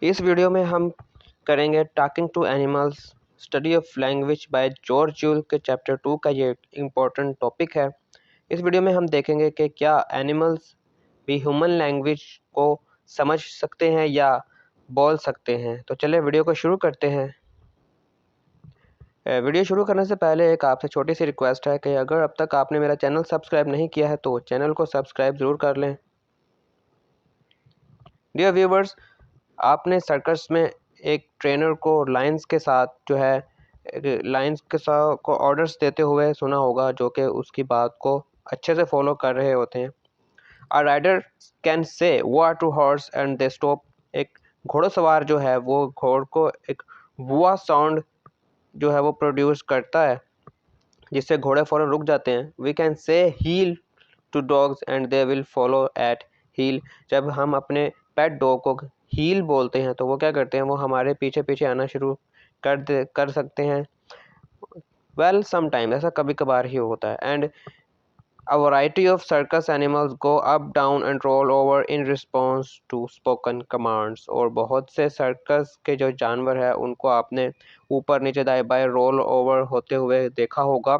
इस वीडियो में हम करेंगे talking to animals study of language by George Yule के चैप्टर 2 का ये इम्पोर्टेंट टॉपिक है। इस वीडियो में हम देखेंगे कि क्या एनिमल्स भी ह्यूमन लैंग्वेज को समझ सकते हैं या बोल सकते हैं। तो चलिए वीडियो को शुरू करते हैं। वीडियो शुरू करने से पहले एक आपसे छोटी सी रिक्वेस्ट है कि अगर अब तक आपने मेरा चैनल सब्सक्राइब नहीं किया है तो चैनल को सब्सक्राइब ज़रूर कर लें। डियर व्यूवर्स, आपने सर्कस में एक ट्रेनर को लाइंस के साथ लाइंस के साथ को ऑर्डर्स देते हुए सुना होगा, जो कि उसकी बात को अच्छे से फॉलो कर रहे होते हैं। A rider can say whoa to horse and they stop. एक घोड़सवार जो है वो घोड़ को एक वुआ साउंड जो है वो प्रोड्यूस करता है, जिससे घोड़े फ़ौरन रुक जाते हैं। We can say heel to dogs and they will follow at heel. जब हम अपने पेट डॉग को हील बोलते हैं तो वो क्या करते हैं, वो हमारे पीछे पीछे आना शुरू कर सकते हैं। वेल समटाइम ऐसा कभी कभार ही होता है। And a variety of circus animals go up down and roll over in response to spoken commands. और बहुत से सर्कस के जो जानवर है उनको आपने ऊपर नीचे दाएं बाएं रोल ओवर होते हुए देखा होगा,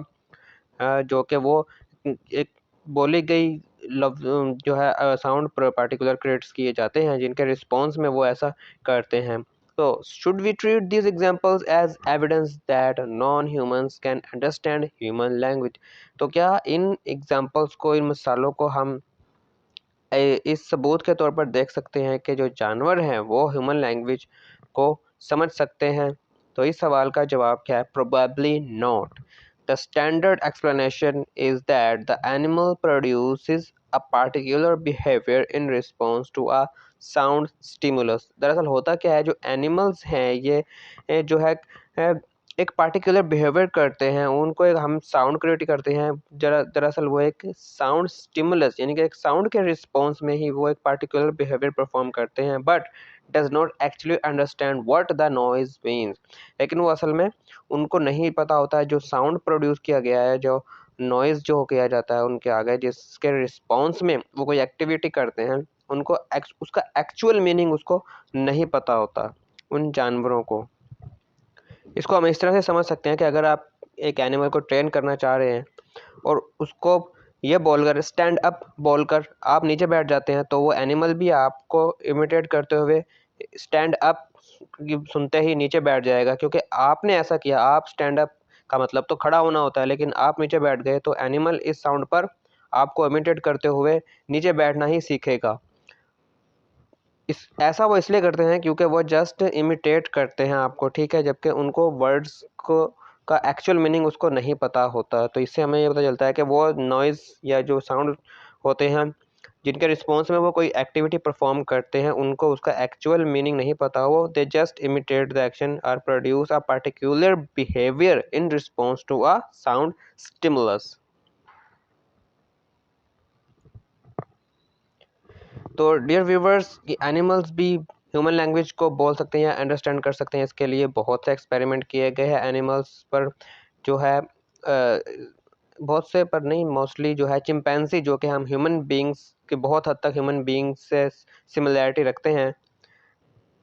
जो कि वो एक बोली गई लफ्ज जो है साउंड पार्टिकुलर क्रिएट्स किए जाते हैं, जिनके रिस्पॉन्स में वो ऐसा करते हैं। तो should we treat these examples as evidence that non humans can understand human language. तो क्या इन एग्जांपल्स को, इन मिसालों को हम इस सबूत के तौर पर देख सकते हैं कि जो जानवर हैं वो ह्यूमन लैंग्वेज को समझ सकते हैं? तो इस सवाल का जवाब क्या है? Probably not. The standard explanation is that the animal produces a particular behaviour in response to a sound stimulus. दरअसल होता क्या है, जो एनिमल्स हैं ये जो है एक पार्टिकुलर बिहेवियर करते हैं, उनको एक हम साउंड क्रिएट करते हैं। दरअसल वो एक साउंड स्टिमुलस यानी कि एक साउंड के रिस्पॉन्स में ही वो एक पार्टिकुलर बिहेवियर परफॉर्म करते हैं, but does not actually understand what the noise means. लेकिन वो असल में उनको नहीं पता होता है जो साउंड प्रोड्यूस किया गया है, जो नॉइज़ जो किया जाता है उनके आगे, जिसके रिस्पॉन्स में वो कोई एक्टिविटी करते हैं, उनको उसका एक्चुअल मीनिंग उसको नहीं पता होता उन जानवरों को। इसको हम इस तरह से समझ सकते हैं कि अगर आप एक एनिमल को ट्रेन करना चाह रहे हैं और उसको ये बोलकर स्टैंड अप बोलकर आप नीचे बैठ जाते हैं, तो वो एनिमल भी आपको इमिटेट करते हुए स्टैंड अप सुनते ही नीचे बैठ जाएगा, क्योंकि आपने ऐसा किया। आप स्टैंड अप का मतलब तो खड़ा होना होता है, लेकिन आप नीचे बैठ गए तो एनिमल इस साउंड पर आपको इमिटेट करते हुए नीचे बैठना ही सीखेगा। ऐसा वो इसलिए करते हैं क्योंकि वो जस्ट इमिटेट करते हैं आपको, ठीक है, जबकि उनको वर्ड्स को का एक्चुअल मीनिंग उसको नहीं पता होता। तो इससे हमें ये पता चलता है कि वो नॉइज़ या जो साउंड होते हैं जिनके रिस्पॉन्स में वो कोई एक्टिविटी परफॉर्म करते हैं, उनको उसका एक्चुअल मीनिंग नहीं पता। वो they just imitate the action और produce a particular behaviour in response to a sound stimulus. तो डियर व्यूवर्स, एनिमल्स भी ह्यूमन लैंग्वेज को बोल सकते हैं या अंडरस्टैंड कर सकते हैं। इसके लिए बहुत से एक्सपेरिमेंट किए गए हैं एनिमल्स पर, जो है बहुत से पर नहीं, मोस्टली जो है चिंपैंजी, जो कि हम ह्यूमन बींग्स के बहुत हद तक ह्यूमन बींग्स से सिमिलैरिटी रखते हैं।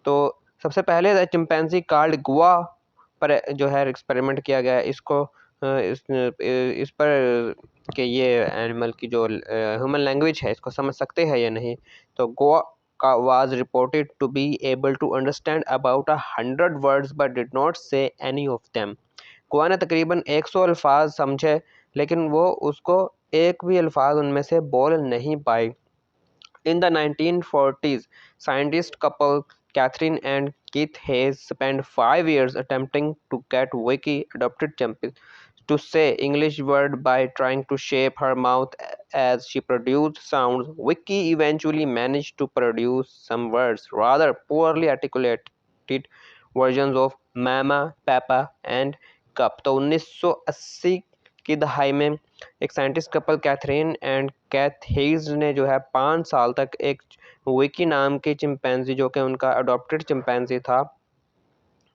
तो सबसे पहले चिंपैंजी कार्ड गुआ पर जो है एक्सपेरिमेंट किया गया है। इसको इस पर कि ये एनिमल की जो ह्यूमन लैंग्वेज है इसको समझ सकते हैं या नहीं। तो गोवा का was reported to be able to understand about 100 words but did not say any of them. गोवा ने तकरीबन 100 अल्फाज समझे, लेकिन वो उसको एक भी अल्फाज उनमें से बोल नहीं पाए। In the 1940s, scientist couple Catherine and Keith Hayes spent 5 years attempting to get Vicky, adopted champion, to say English word by trying to shape her mouth as she produced sounds. Vicky eventually managed to produce some words, rather poorly articulated versions of mama, papa and cup. तो 1980 की दहाई में एक scientist couple Catherine and Keith Hayes ने जो है 5 साल तक एक विकी नाम की चिंपैंजी, जो कि उनका अडॉप्टेड चिंपैंजी था,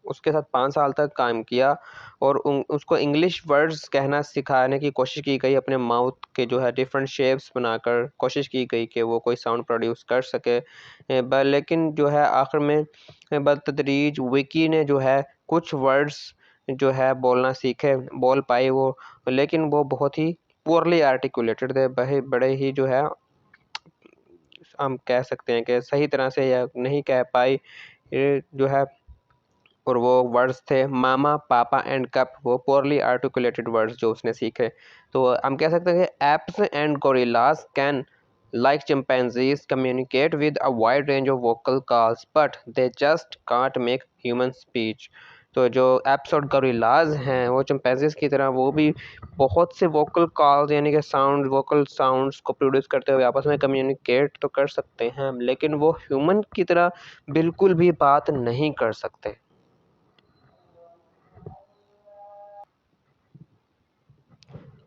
उसके साथ 5 साल तक काम किया और उसको इंग्लिश वर्ड्स कहना सिखाने की कोशिश की गई, अपने माउथ के जो है डिफरेंट शेप्स बनाकर कोशिश की गई कि वो कोई साउंड प्रोड्यूस कर सके। लेकिन जो है आखिर में बतदरीज विकी ने जो है कुछ वर्ड्स जो है बोलना सीखे, बोल पाई वो, लेकिन वो बहुत ही पुअरली आर्टिकुलेटेड थे, बड़े ही जो है हम कह सकते हैं कि सही तरह से यह नहीं कह पाई ये जो है। और वो वर्ड्स थे मामा, पापा एंड कप, वो पोरली आर्टिकुलेटेड वर्ड्स जो उसने सीखे। तो हम कह सकते हैं कि apps and gorillas can like chimpanzees communicate with a wide range of vocal calls but they just can't make human speech। तो जो एप्स और गोरिल्लाज हैं वो चिंपैंजीज की तरह वो भी बहुत से वोकल कॉल्स यानी कि साउंड वोकल साउंड्स को प्रोड्यूस करते हुए आपस में कम्युनिकेट तो कर सकते हैं, लेकिन वो ह्यूमन की तरह बिल्कुल भी बात नहीं कर सकते।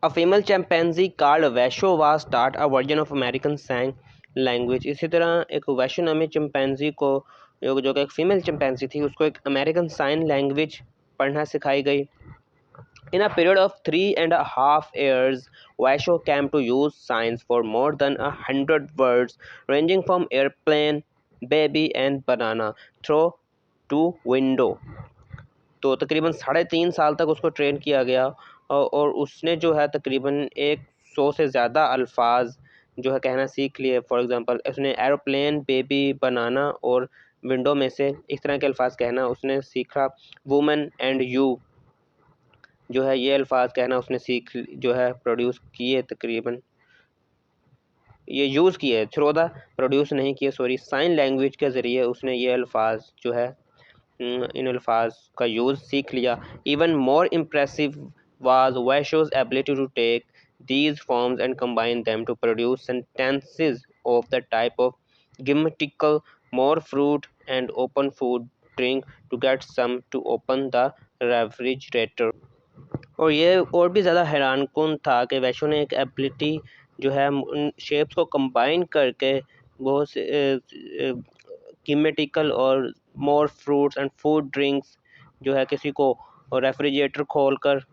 A female chimpanzee called Vasho was taught a version of American Sign Language। इसी तरह एक वैशो नामी चिंपैंजी को जो कि एक फीमेल चिंपैंजी थी उसको एक अमेरिकन साइन लैंग्वेज पढ़ना सिखाई गई। In a period of 3.5 years, Vasho came to use signs for more than 100 words, ranging from airplane, baby, and banana, through to window। तो तकरीबन 3.5 साल तक उसको ट्रेन किया गया और उसने जो है तकरीबन 100 से ज़्यादा अल्फाज जो है कहना सीख लिए। फॉर एग्ज़ाम्पल उसने एरोप्लेन, बेबी, बनाना और विंडो में से इस तरह के अल्फाज कहना उसने सीखा। वुमेन एंड यू जो है ये अल्फाज कहना उसने सीख जो है प्रोड्यूस किए, तकरीबन ये यूज़ किए, थ्रू द प्रोड्यूस नहीं किए सॉरी, साइन लैंग्वेज के ज़रिए उसने ये अल्फाज जो है इन अल्फाज का यूज़ सीख लिया। Even more impressive was Washo's ability to take these forms and combine them to produce sentences of the type of grammatical, more fruit and open food, drink to get some to open the refrigerator। और ये और भी ज़्यादा हैरानकुन था कि वैशो ने एक ability जो है उन शेप्स को कंबाइन करके बहुत से कीमेटिकल और मोर फ्रूट्स एंड फूड ड्रिंक्स जो है किसी को रेफ्रिजरेटर खोलकर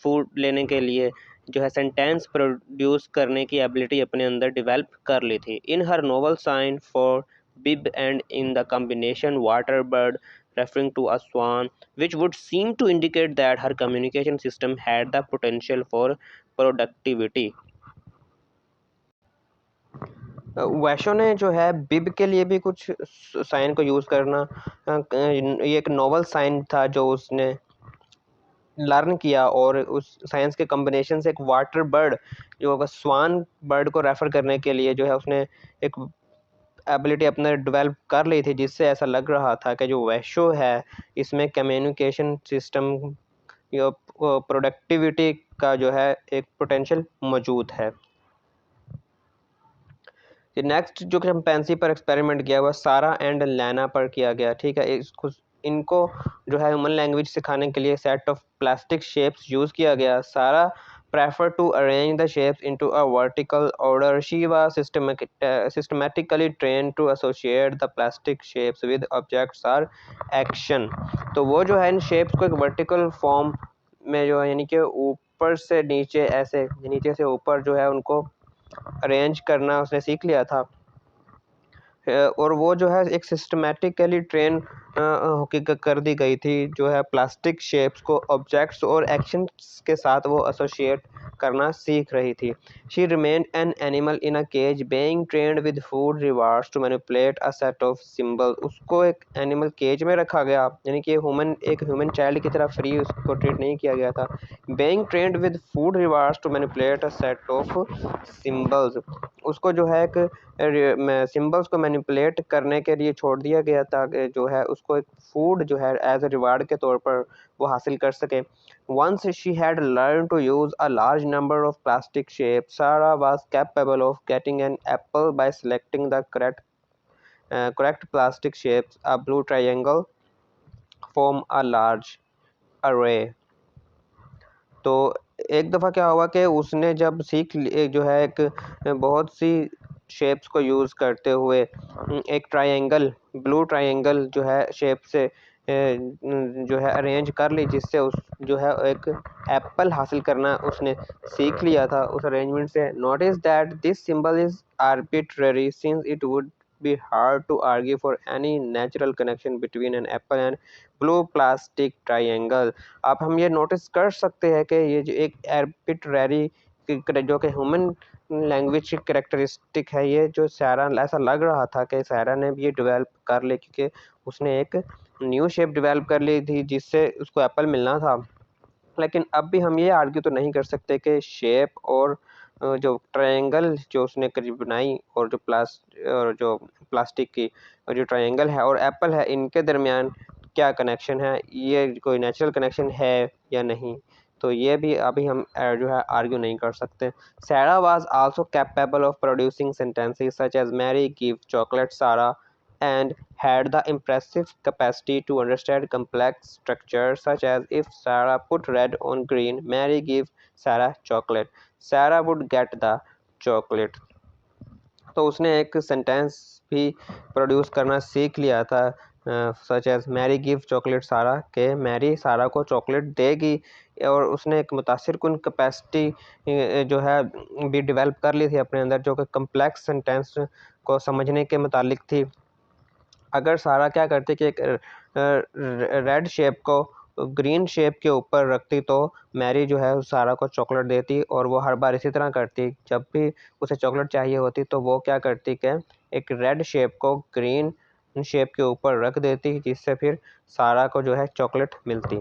फूड लेने के लिए जो है सेंटेंस प्रोड्यूस करने की एबिलिटी अपने अंदर डेवलप कर ली थी। In her novel sign for bib and in the combination water bird referring to a swan, which would seem to indicate that her communication system had the potential for productivity। वैशो ने जो है बिब के लिए भी कुछ साइन को use करना, ये एक नोवेल साइन था जो उसने लर्न किया और उस साइंस के कॉम्बिनेशन से एक वाटर बर्ड जो होगा स्वान बर्ड को रेफ़र करने के लिए जो है उसने एक एबिलिटी अपने डेवलप कर ली थी, जिससे ऐसा लग रहा था कि जो वैशो है इसमें कम्युनिकेशन सिस्टम या प्रोडक्टिविटी का जो है एक पोटेंशियल मौजूद है। नेक्स्ट जो चिंपैंजी पर एक्सपेरिमेंट किया हुआ सारा एंड लैना पर किया गया, ठीक है। इनको जो है ह्यूमन लैंग्वेज सिखाने के लिए set of plastic shapes use किया गया। सारा prefer to arrange the shapes into a vertical order. She was systematically trained to associate the plastic shapes with objects or action। तो वो जो है इन shapes को एक vertical form में जो है यानी कि ऊपर से नीचे ऐसे नीचे से ऊपर जो है उनको अरेंज करना उसने सीख लिया था। और वो जो है एक सिस्टमेटिकली ट्रेन कर दी गई थी जो है प्लास्टिक शेप्स को ऑब्जेक्ट्स और एक्शंस के साथ वो एसोसिएट करना सीख रही थी। She remained an animal in a cage being trained with food rewards to manipulate a set of symbols. उसको एक एनिमल केज में रखा गया, यानी कि एक ह्यूमन चाइल्ड की तरह फ्री उसको ट्रीट नहीं किया गया था। Being trained with food rewards to manipulate a set of symbols, उसको जो है एक सिंबल्स को मैनिपुलेट करने के लिए छोड़ दिया गया था कि जो है उसको एक फूड जो है एज ए रिवार्ड के तौर पर वो हासिल कर सके। Once she had learn to use a large number of plastic shape, Sarah was capable of getting an apple by selecting the correct plastic shapes, a blue triangle form a large array। तो एक दफ़ा क्या हुआ कि उसने जब जो है एक बहुत सी शेप्स को यूज़ करते हुए एक ट्रायंगल ब्लू ट्रायंगल जो है शेप से जो है अरेंज कर ली, जिससे उस जो है एक एप्पल हासिल करना उसने सीख लिया था उस अरेंजमेंट से। Notice that this symbol is arbitrary since it would be hard to argue for any natural connection between an apple and blue plastic triangle। अब हम ये नोटिस कर सकते हैं कि ये जो एक arbitrary जो कि ह्यूमन लैंग्वेज की करेक्टरिस्टिक है, ये जो सारा ऐसा लग रहा था कि सारा ने भी ये डेवलप कर ली, क्योंकि उसने एक न्यू शेप डेवलप कर ली थी जिससे उसको एप्पल मिलना था। लेकिन अब भी हम ये आर्ग्यू तो नहीं कर सकते कि शेप और जो ट्रायंगल जो उसने करीब बनाई और जो प्लास्टिक की और जो ट्रायंगल है और एप्पल है, इनके दरमियान क्या कनेक्शन है, ये कोई नेचुरल कनेक्शन है या नहीं। तो ये भी अभी हम जो है आर्ग्यू नहीं कर सकते। Sarah was also capable of producing sentences such as Mary gave chocolate Sarah and had the impressive capacity to understand complex structures such as if Sarah put red on green, Mary gave Sarah chocolate, Sarah would get the chocolate। तो उसने एक sentence भी produce करना सीख लिया था, such as Mary give chocolate Sarah, के Mary सारा को चॉकलेट देगी। और उसने एक मुतासिर कुन कैपेसिटी जो है भी डेवलप कर ली थी अपने अंदर, जो कि कम्प्लेक्स सेंटेंस को समझने के मुतालिक थी। अगर सारा क्या करती कि एक रेड शेप को ग्रीन शेप के ऊपर रखती, तो मैरी जो है सारा को चॉकलेट देती, और वो हर बार इसी तरह करती। जब भी उसे चॉकलेट चाहिए होती तो वो क्या करती कि एक रेड शेप को ग्रीन शेप के ऊपर रख देती, जिससे फिर सारा को जो है चॉकलेट मिलती।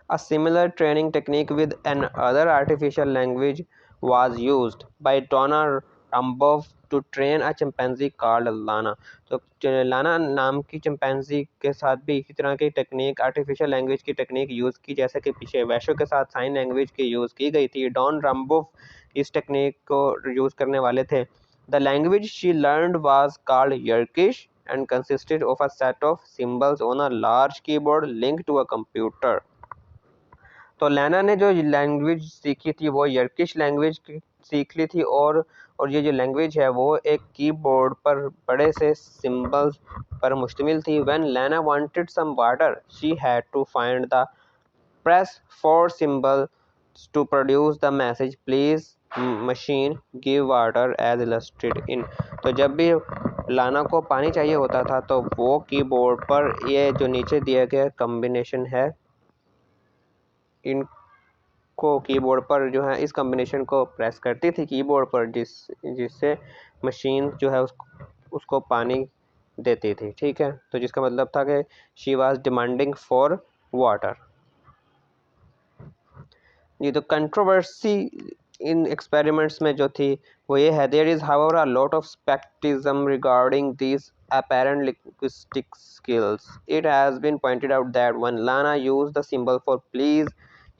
A similar training technique with another artificial language was used by Donna Rumbov to train a chimpanzee called Lana। तो लाना नाम की चिंपैंजी के साथ भी इसी तरह की टेक्निक, आर्टिफिशियल लैंग्वेज की टेक्निक यूज़ की, जैसे कि पीछे वैश्व के साथ साइन लैंग्वेज की यूज़ की गई थी। डॉन रम्बोव इस टेक्निक को यूज़ करने वाले थे। The language she learned was called Yerkish and consisted of a set of symbols on a large keyboard linked to a computer। तो लैना ने जो लैंग्वेज सीखी थी वो यर्किश लैंग्वेज सीख ली थी, और ये जो लैंग्वेज है वो एक कीबोर्ड पर बड़े से सिंबल्स पर मुश्तमिल थी। When Lana wanted some water she had to find the press four symbol to produce the message please machine give water as illustrated in. तो जब भी लाना को पानी चाहिए होता था तो वो कीबोर्ड पर ये जो नीचे दिया गया कॉम्बिनेशन है, इनको कीबोर्ड पर जो है इस कॉम्बिनेशन को प्रेस करती थी कीबोर्ड पर, जिससे मशीन जो है उसको पानी देती थी। ठीक है, तो जिसका मतलब था कि she was demanding for water. ये तो कंट्रोवर्सी इन एक्सपेरिमेंट्स में जो थी वो ये है, there is however a lot of skepticism regarding these apparent linguistic skills। It has been pointed out that when Lana used the symbol for please,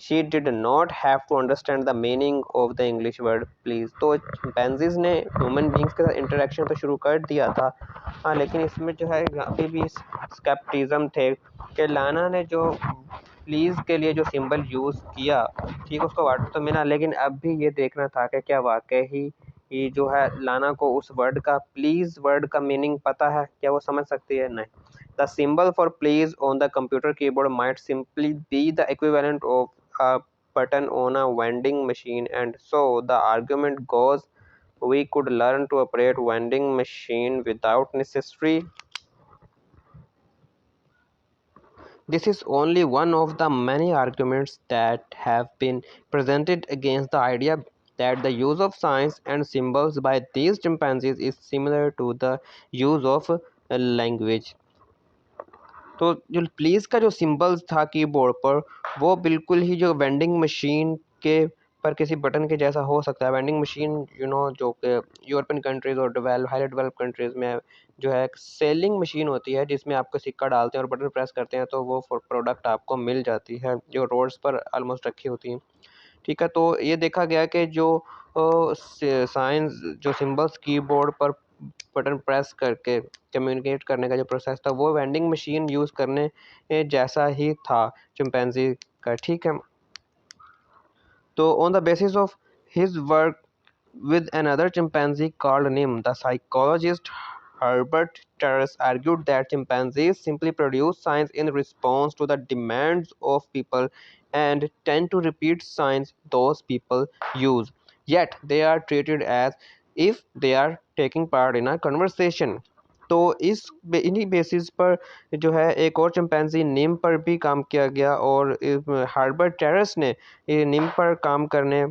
she did not have to understand the meaning of the English word please। तो chimpanzees ने human beings के साथ interaction तो शुरू कर दिया था, हाँ, लेकिन इसमें जो है अभी भी स्केप्टिज्म थे कि लाना ने जो प्लीज़ के लिए जो सिंबल यूज़ किया, ठीक, उसको वाटर तो मिला, लेकिन अब भी ये देखना था कि क्या वाकई ही ये जो है लाना को उस वर्ड का प्लीज़ वर्ड का मीनिंग पता है, क्या वो समझ सकती है? नहीं। The symbol for please on the computer keyboard might simply be the equivalent of a button on a vending machine, and so the argument goes we could learn to operate vending machine without necessary। This is only one of the many arguments that have been presented against the idea that the use of signs and symbols by these chimpanzees is similar to the use of language। तो जो please का जो symbols था keyboard पर, वो बिल्कुल ही जो vending machine के पर किसी बटन के जैसा हो सकता है। वेंडिंग मशीन जो कि यूरोपियन कंट्रीज़ और हाईली डेवलप्ड कंट्रीज़ में जो है एक सेलिंग मशीन होती है, जिसमें आपको सिक्का डालते हैं और बटन प्रेस करते हैं तो वो प्रोडक्ट आपको मिल जाती है, जो रोड्स पर ऑलमोस्ट रखी होती हैं। ठीक है, तो ये देखा गया कि जो साइंस जो सिंबल्स कीबोर्ड पर बटन प्रेस करके कम्युनिकेट करने का जो प्रोसेस था वो वेंडिंग मशीन यूज़ करने जैसा ही था चिंपैंजी का। ठीक है, तो on the basis of his work with another chimpanzee called Nim, the psychologist Herbert Terrace argued that chimpanzees simply produce signs in response to the demands of people and tend to repeat signs those people use. Yet they are treated as if they are taking part in a conversation. तो इन्हीं basis पर जो है एक और chimpanzee निम पर भी काम किया गया और हार्बर्ट टेरेस ने ये निम पर काम करने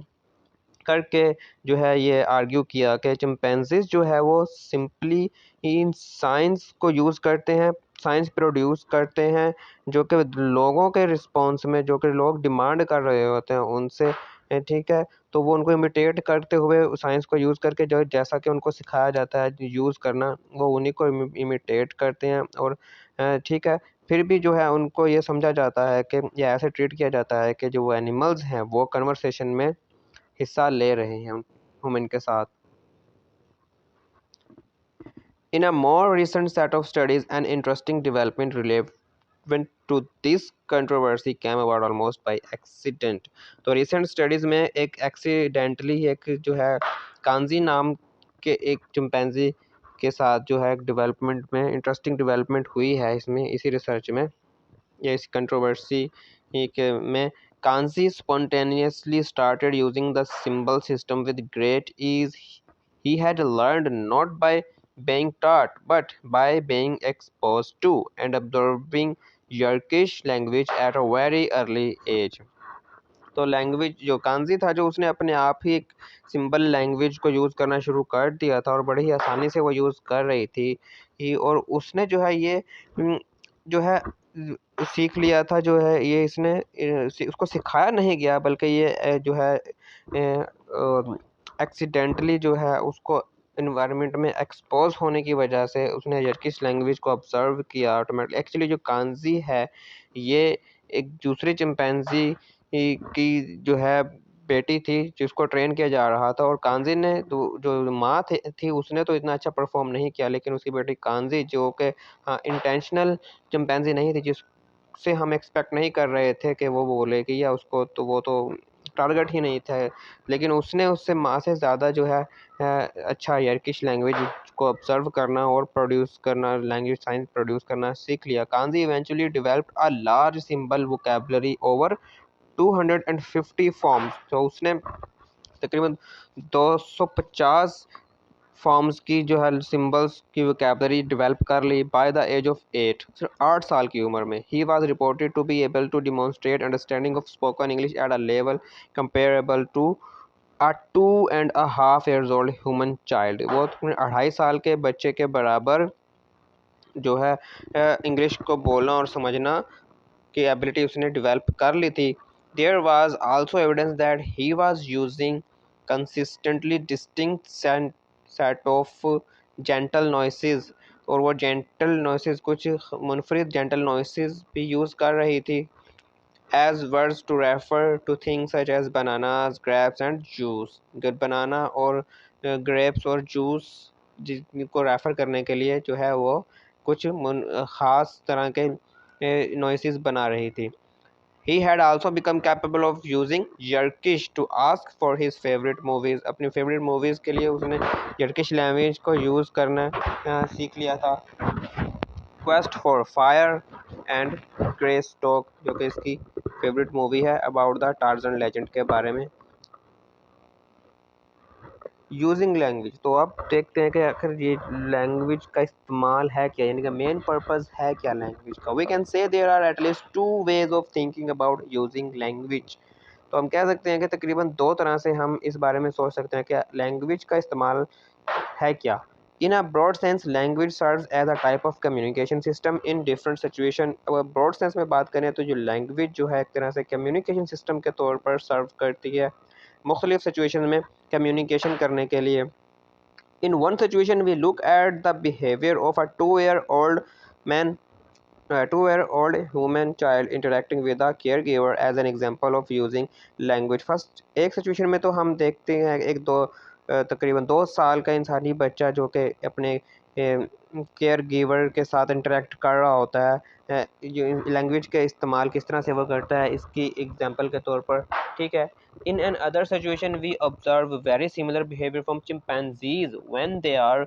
करके जो है ये आर्ग्यू किया कि चिंपैंजीज जो है वो सिंपली इन साइंस को यूज़ करते हैं, साइंस प्रोड्यूस करते हैं जो कि लोगों के रिस्पॉन्स में जो कि लोग डिमांड कर रहे होते हैं उनसे, ठीक है। तो वो उनको इमिटेट करते हुए साइंस को यूज़ करके जो जैसा कि उनको सिखाया जाता है यूज़ करना, वो उन्हीं को इमिटेट करते हैं और ठीक है। फिर भी जो है उनको ये समझा जाता है कि या ऐसे ट्रीट किया जाता है कि जो वो एनिमल्स हैं वो कन्वर्सेशन में हिस्सा ले रहे हैं ह्यूमन के साथ। In a more recent set of studies, an interesting development relevant to this controversy came about almost by accident. तो recent studies में एक accidentally एक जो है कांजी नाम के एक चिंपैंजी के साथ जो है डेवलपमेंट में इंटरेस्टिंग डेवलपमेंट हुई है इसमें इसी रिसर्च में या इस कंट्रोवर्सी में Kanzi spontaneously started using the symbol system with great ease. He had learned not by being taught, but by being exposed to and absorbing Yerkish language at a very early age. तो language जो कांजी था जो उसने अपने आप ही एक symbol language को use करना शुरू कर दिया था और बड़ी ही आसानी से वो यूज़ कर रही थी और उसने जो है ये जो है सीख लिया था जो है ये इसने उसको सिखाया नहीं गया बल्कि ये जो है एक्सीडेंटली जो है उसको इन्वायरमेंट में एक्सपोज होने की वजह से उसने यर्किश लैंग्वेज को ऑब्जर्व किया ऑटोमेटिकली। एक्चुअली जो कांजी है ये एक दूसरे चिंपैंजी की जो है बेटी थी जिसको ट्रेन किया जा रहा था और कांजी ने जो माँ थी उसने तो इतना अच्छा परफॉर्म नहीं किया लेकिन उसकी बेटी कांजी जो कि इंटेंशनल चिंपैंजी नहीं थी जिससे हम एक्सपेक्ट नहीं कर रहे थे कि वो बोलेगी या उसको तो वो तो टारगेट ही नहीं था लेकिन उसने उससे माँ से ज़्यादा जो है अच्छा यर्किश लैंग्वेज को ऑब्जर्व करना और प्रोड्यूस करना लैंग्वेज साइंस प्रोड्यूस करना सीख लिया। Kanji eventually developed a large symbol vocabulary over 250 forms. तो उसने तकरीबन 250 फॉर्म्स की जो है सिंबल्स की वोकैबुलरी डेवलप कर ली बाय द एज ऑफ 8, सिर्फ 8 साल की उम्र में। He was reported to be able to demonstrate understanding of spoken English at a level comparable to a 2.5 years old human child. वो 2.5 साल के बच्चे के बराबर जो है इंग्लिश को बोलना और समझना की एबिलिटी उसने डेवलप कर ली थी। There was also evidence that he was using consistently distinct set of gentle noises और वो जेंटल नॉइसेस कुछ मुनफरिद जेंटल नॉइसेस भी यूज़ कर रही थी as words to refer to things such as bananas, grapes and juice। बनाना और grapes और juice जिनको रेफ़र करने के लिए जो है वो कुछ ख़ास तरह के noises बना रही थी। He had also become capable of using Yerkish to ask for his favorite movies। अपनी favorite movies के लिए उसने Yerkish language को यूज़ करना सीख लिया था। क्वेस्ट फॉर फायर एंड ग्रेस्टॉक जो कि इसकी फेवरेट मूवी है अबाउट द टार्जन लेजेंड के बारे में। यूजिंग लैंग्वेज, तो अब देखते हैं कि आखिर ये लैंग्वेज का इस्तेमाल है क्या, यानी कि मेन पर्पस है क्या लैंग्वेज का। We can say there are at least 2 ways of thinking about using language. तो हम कह सकते हैं कि तकरीबन 2 तरह से हम इस बारे में सोच सकते हैं कि लैंग्वेज का इस्तेमाल है क्या। In a broad sense, language serves as a type of communication system in different situation। अगर broad sense में बात करें तो जो language जो है एक तरह से communication system के तौर पर सर्व करती है मुख्तलिफ सिचुएशन में कम्युनिकेशन करने के लिए। In one situation we look at the behavior of a 2-year-old man 2-year-old human child interacting with a caregiver as an example of using language। First एक सिचुएशन में तो हम देखते हैं एक दो तकरीबन 2 साल का इंसानी बच्चा जो कि अपने केयर गिवर के साथ इंटरेक्ट कर रहा होता है जो लैंग्वेज के इस्तेमाल किस तरह से वो करता है इसकी एग्जांपल के तौर पर, ठीक है। In another situation we observe very similar behaviour from chimpanzees when they are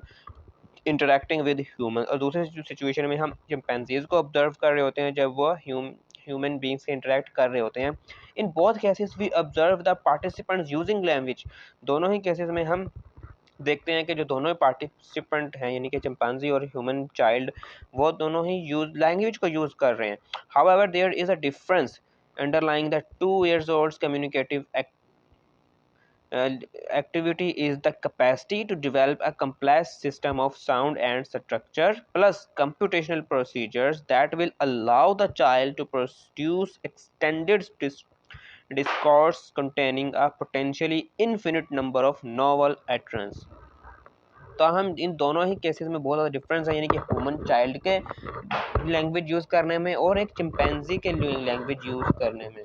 interacting with human, और दूसरी सिचुएशन में हम चिंपैंजीज को ऑब्जर्व कर रहे होते हैं जब वो ह्यूमन बींग्स से इंटरेक्ट कर रहे होते हैं। In both cases we observe the participants using language. दोनों ही केसेस में हम देखते हैं कि जो दोनों पार्टिसिपेंट हैं यानी कि चिंपांजी और ह्यूमन चाइल्ड, वो दोनों ही लैंग्वेज को यूज़ कर रहे हैं। However there is a difference underlying the 2 years old's communicative activity is the capacity to develop a complex system of sound and structure plus computational procedures that will allow the child to produce extended discourse containing a potentially infinite number of novel utterances। तो हम इन दोनों ही cases में बहुत ज़्यादा difference है, यानी कि ह्यूमन चाइल्ड के लैंग्वेज यूज़ करने में और एक चिंपैंजी के लैंग्वेज यूज़ करने में।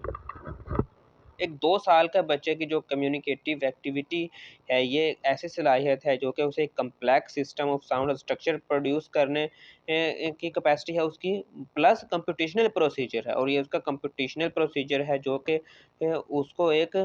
एक 2 साल का बच्चे की जो कम्युनिकेटिव एक्टिविटी है, ये ऐसी सलाहियत है जो कि उसे एक कम्प्लेक्स सिस्टम ऑफ साउंड और स्ट्रक्चर प्रोड्यूस करने की कैपेसिटी है उसकी, प्लस कंप्यूटेशनल प्रोसीजर है, और ये उसका कंप्यूटेशनल प्रोसीजर है जो कि उसको एक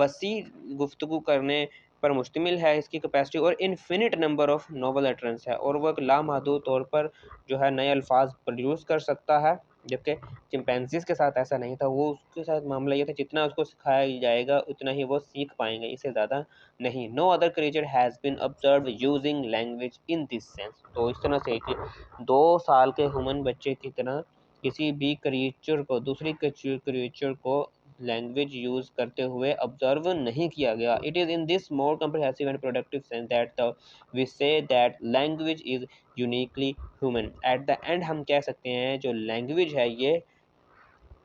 वसी गुफ्तगू करने पर मुश्तमिल है इसकी कैपेसिटी, और infinite number of novel utterance है, और वो एक लामहदूद तौर पर जो है नए अल्फाज प्रोड्यूस कर सकता है। जबकि चिंपैंजीज़ के साथ ऐसा नहीं था, वो उसके साथ मामला ये था जितना उसको सिखाया जाएगा उतना ही वो सीख पाएँगे, इससे ज़्यादा नहीं। No other creature has been observed using language in this sense. तो इस तरह से कि 2 साल के ह्यूमन बच्चे की तरह किसी भी क्रिएचर को, दूसरी क्रिएचर को लैंग्वेज यूज़ करते हुए ऑब्जर्व नहीं किया गया। It is in this more comprehensive and productive sense that the we say that language is uniquely human. At the end हम कह सकते हैं जो लैंग्वेज है ये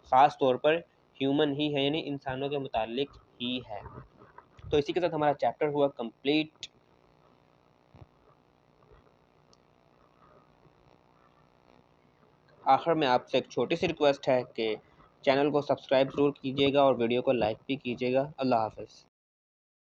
ख़ास तौर पर ह्यूमन ही है, यानी इंसानों के मुतालिक ही है। तो इसी के साथ हमारा चैप्टर हुआ कंप्लीट। आखिर में आपसे एक छोटी सी रिक्वेस्ट है कि चैनल को सब्सक्राइब ज़रूर कीजिएगा और वीडियो को लाइक भी कीजिएगा। अल्लाह हाफ़िज़।